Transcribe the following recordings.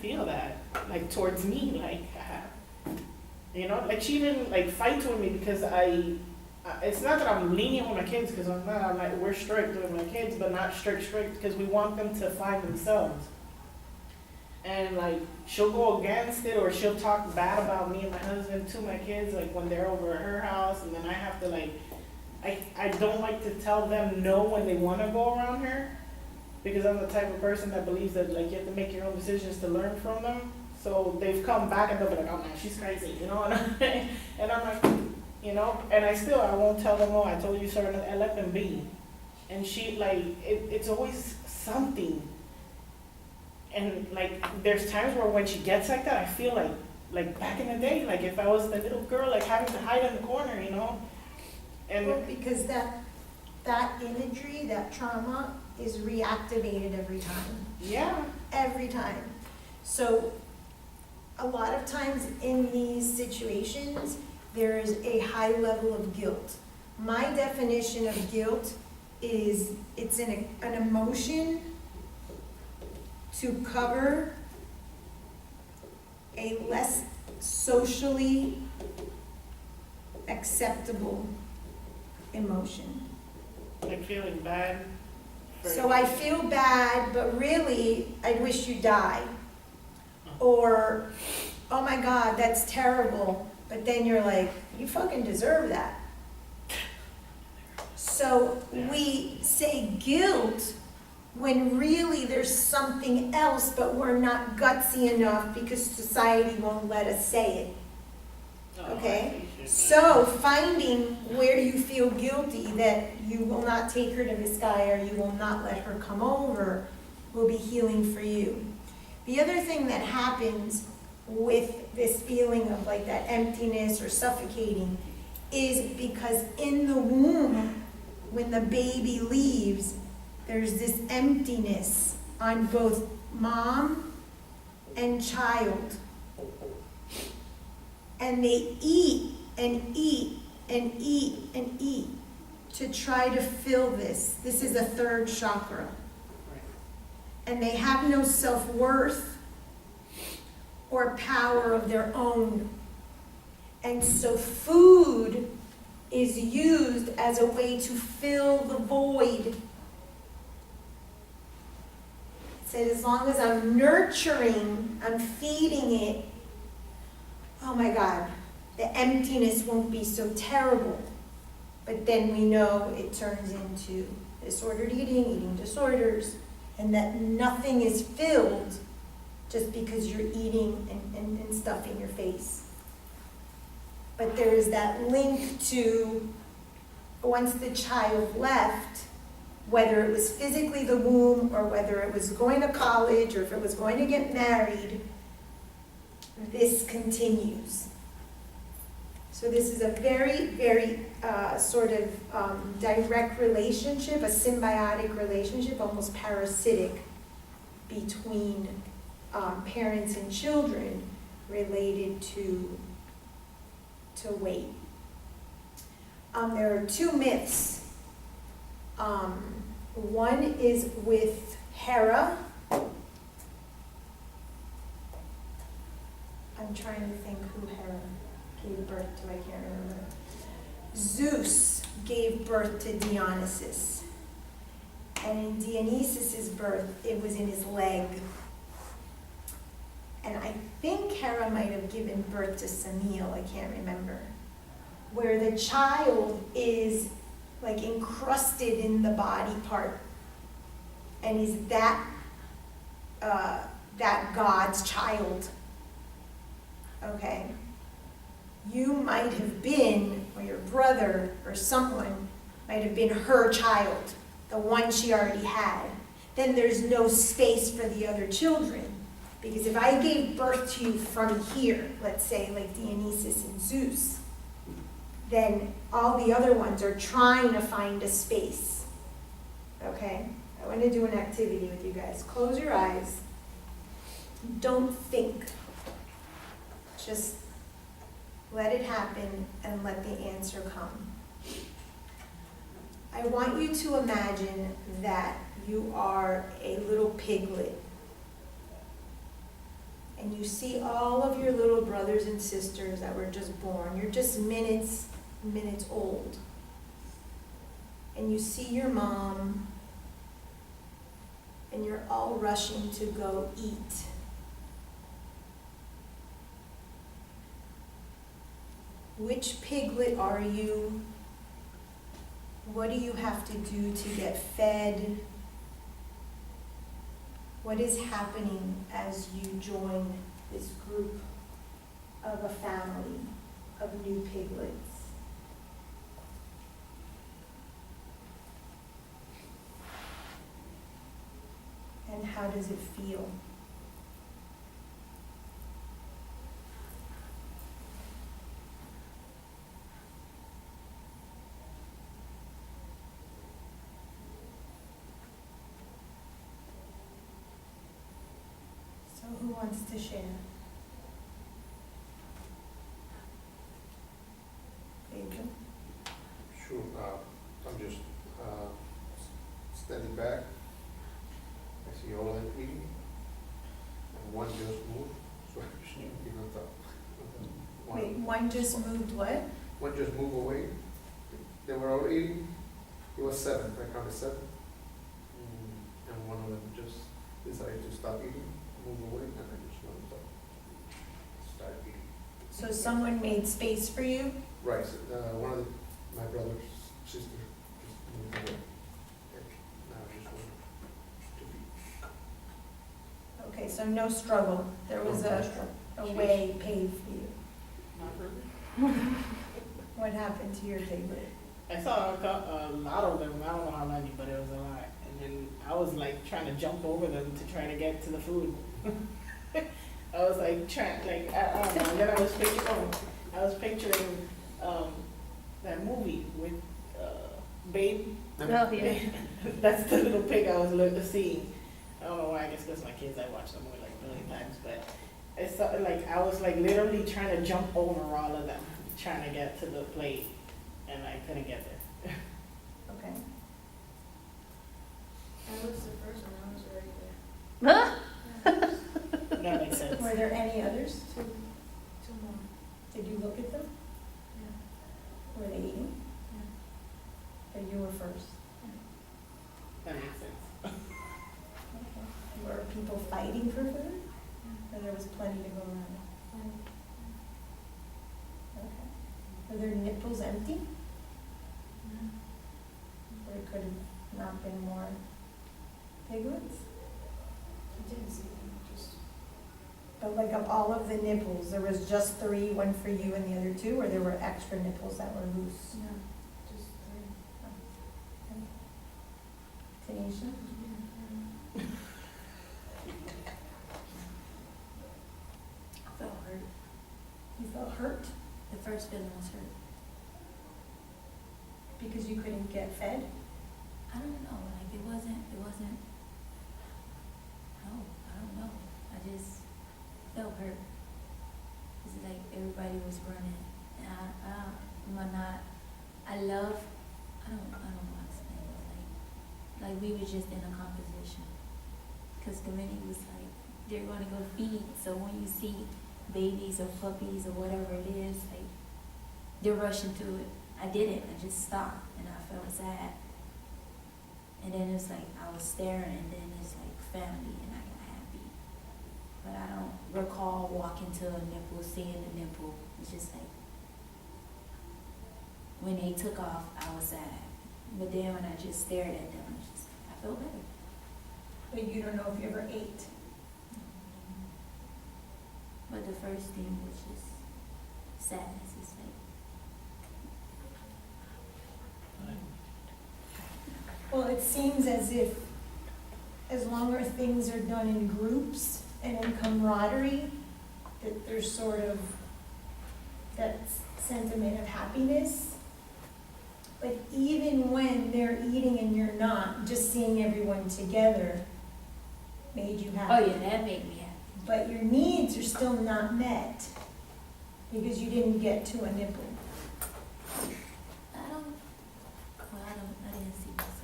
feel that, like, towards me, like, you know, like, she even, like, fights with me because it's not that I'm lenient with my kids, because I'm like, we're strict with my kids, but not strict, because we want them to find themselves. And, like, she'll go against it, or she'll talk bad about me and my husband to my kids, like, when they're over at her house, and then I have to, like, I don't like to tell them no when they want to go around her, because I'm the type of person that believes that, like, you have to make your own decisions to learn from them. So they've come back and they'll be like, oh man, she's crazy, you know, and I'm like, you know, and I won't tell them, oh, I told you so, I let them be. And she, like, it's always something. And, like, there's times where when she gets like that, I feel like back in the day, like, if I was the little girl, like, having to hide in the corner, you know? And well, because that imagery, that trauma, is reactivated every time. yeah. Every time. So, a lot of times in these situations, there is a high level of guilt. My definition of guilt is it's an emotion to cover a less socially acceptable emotion. Like feeling bad. So I feel bad, but really, I wish you die. Or, oh my God, that's terrible. But then you're like, you fucking deserve that. So we say guilt when really there's something else, but we're not gutsy enough because society won't let us say it. Okay? So finding where you feel guilty that you will not take her to this guy or you will not let her come over will be healing for you. The other thing that happens with this feeling of like that emptiness or suffocating is because in the womb, when the baby leaves, there's this emptiness on both mom and child. And they eat and eat and eat and eat to try to fill this. This is a third chakra. And they have no self-worth or power of their own. And so food is used as a way to fill the void. It said as long as I'm nurturing, I'm feeding it, oh my God, the emptiness won't be so terrible. But then we know it turns into disordered eating, eating disorders, and that nothing is filled just because you're eating and stuffing your face. But there is that link to once the child left, whether it was physically the womb or whether it was going to college or if it was going to get married, this continues. So this is a very, very sort of direct relationship, a symbiotic relationship, almost parasitic, between parents and children related to weight. There are two myths. One is with Hera. I'm trying to think who Hera gave birth to, I can't remember. Zeus gave birth to Dionysus. And in Dionysus's birth, it was in his leg. And I think Hera might have given birth to Samil, I can't remember. Where the child is like encrusted in the body part. And is that God's child. Okay? You might have been, or your brother or someone might have been her child, the one she already had. Then there's no space for the other children. Because if I gave birth to you from here, let's say like Dionysus and Zeus, then all the other ones are trying to find a space. Okay? I want to do an activity with you guys. Close your eyes. Don't think. Just let it happen and let the answer come. I want you to imagine that you are a little piglet. and you see all of your little brothers and sisters that were just born. You're just minutes old. And you see your mom, and you're all rushing to go eat. Which piglet are you? What do you have to do to get fed? What is happening as you join this group of a family of new piglets? And how does it feel? So who wants to share? Adrian? Sure, I'm just standing back. I see all of them eating, and one just moved, so I just, Wait, one just moved what? one just moved away. They were all eating. It was 7. I counted 7, and one of them just decided to stop eating, move away, and I just let them start eating. So someone made space for you? Right, so, one of my brother's sister just moved away. And now I just want to be. Okay, so no struggle. There was a way paved for you. Not really. What happened to your piglet? I saw a lot of them, I don't know how many, but it was a lot. And then I was like trying to jump over them to try to get to the food. I was like trying, like, I don't know, and then I was picturing that movie with Babe. Oh, yeah. That's the little pig I was seeing. I don't know why, I guess because my kids, I watched the movie like a million times, but it's like, I was like literally trying to jump over all of them, trying to get to the plate, and I couldn't get there. Okay. I was the first one, I was right there. That makes sense. Were there any others? Two more. Did you look at them? Yeah. Were they eating? Yeah. Or you were first? That makes sense. Okay. Were people fighting for food? Or there was plenty to go around? Okay. Were their nipples empty? Or could have not been more piglets? I didn't see them, just. But like of all of the nipples, there was just 3, one for you and the other 2, or there were extra nipples that were loose? No, just 3. Tanisha? I felt hurt. You felt hurt The first feeling was hurt. because you couldn't get fed? I don't know, like it wasn't, no, I don't know. I just felt hurt. It's like everybody was running. And I love, I don't know how to explain it. Like we were just in a composition. Cause Dominique was like, they're gonna go feed. So when you see babies or puppies or whatever it is, like they're rushing to it. I didn't, I just stopped and I felt sad. And then it's like, I was staring and then it's like family and I got happy. But I don't recall walking to a nipple, seeing the nipple. It's just like, when they took off, I was sad. But then when I just stared at them, it's just, I felt better. But you don't know if you ever ate. But the first thing was just sadness. It's like, Well, it seems as if, as long as things are done in groups and in camaraderie, that there's sort of that sentiment of happiness. But even when they're eating and you're not, just seeing everyone together made you happy. oh yeah, that made me happy. But your needs are still not met because you didn't get to a nipple. I didn't see myself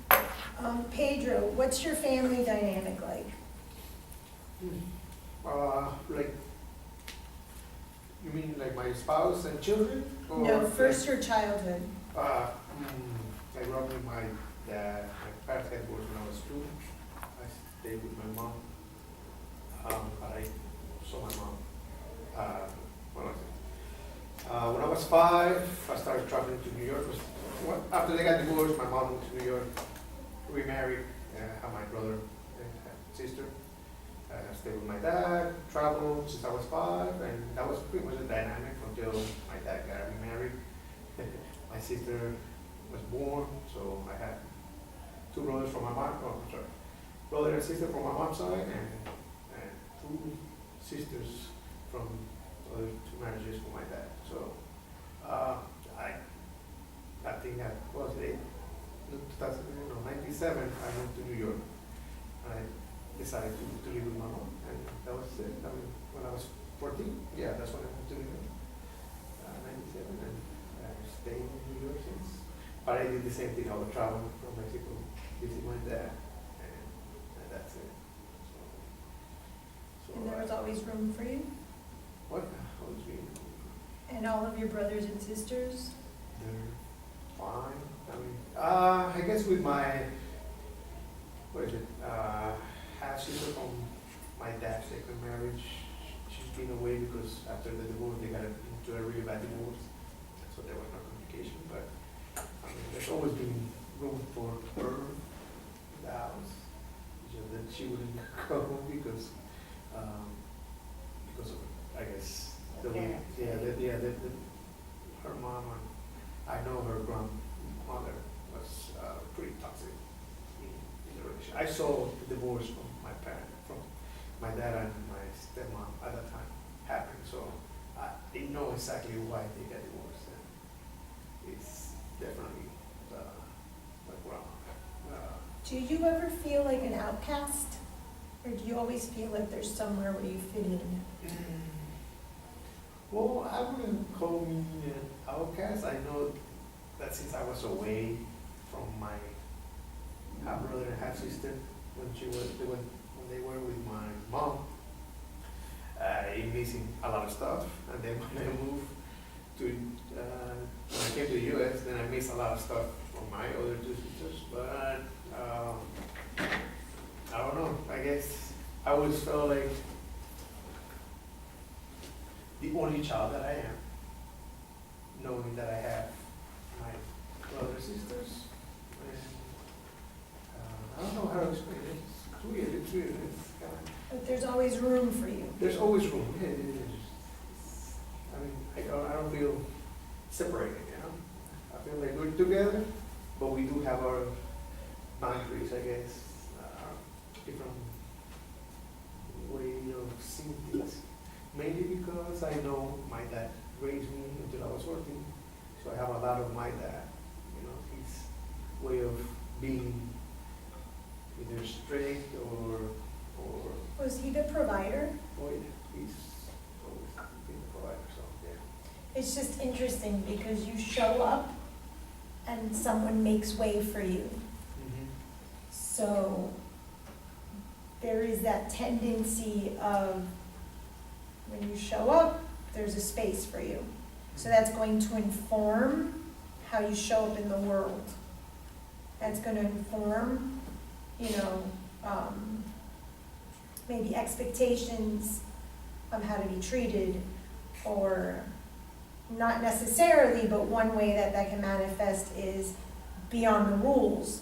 there. Pedro, what's your family dynamic like? Like, you mean like my spouse and children? Or No, first your childhood. I grew up with my dad. My parents got divorced when I was 2. I stayed with my mom. But I saw my mom. When I was 5, I started traveling to New York. After they got divorced, my mom moved to New York, remarried, had my brother and sister. I stayed with my dad, traveled since I was 5, and that was pretty much the dynamic until my dad got remarried. My sister was born, so I had 2 brothers from my mom, brother and sister from my mom's side, and 2 sisters from the other 2 marriages from my dad. So I think that was it. 97, I moved to New York. I decided to live with my mom, and that was it. I mean, when I was 14, yeah, that's when I moved to New York. 97, and I stayed in New York since. But I did the same thing. I would travel from Mexico, visit my dad, and that's it. So And there was always room for you? what? How was being? And all of your brothers and sisters? They're fine. I mean, I guess with my, what is it, half sister from my dad's second marriage, she's been away because after the divorce they got into a really bad divorce, so there was no communication. But I mean, there's always been room for her in the house. It's just that she wouldn't go because of, I guess, the way, her mom, and I know her grandmother was pretty toxic in the relationship. I saw the divorce from my parents, from my dad and my stepmom at that time happen, so I didn't know exactly why they got divorced. And it's definitely my grandma. Do you ever feel like an outcast? Or do you always feel like there's somewhere where you fit in? Well, I wouldn't call me an outcast. I know that since I was away from my half brother and half sister when they were with my mom, I missing a lot of stuff. And then when I moved to when I came to the U.S., then I missed a lot of stuff from my other 2 sisters. But I don't know. I guess I always felt like the only child that I am, knowing that I have my brothers and sisters. And, I don't know how to explain it. It's weird. It's kind of. But there's always room for you. There's always room. Yeah, I mean, I don't feel separated. You know, I feel like we're together, but we do have our boundaries, I guess. Different way of seeing things. Mainly because I know my dad raised me until I was 14, so I have a lot of my dad. You know, his way of being either strict or Was he the provider? oh yeah, he's always been the provider. So yeah. It's just interesting because you show up and someone makes way for you. So there is that tendency of when you show up, there's a space for you. So that's going to inform how you show up in the world. That's going to inform, maybe expectations of how to be treated, or not necessarily, but one way that can manifest is beyond the rules,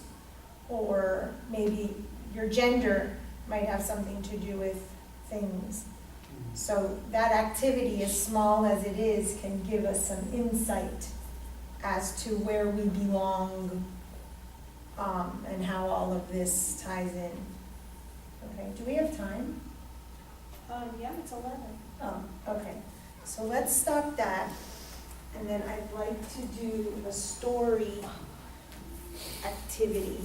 or maybe your gender might have something to do with things. So that activity, as small as it is, can give us some insight as to where we belong, and how all of this ties in. Okay, do we have time? Yeah, it's 11. Oh, okay. So let's stop that, and then I'd like to do a story activity.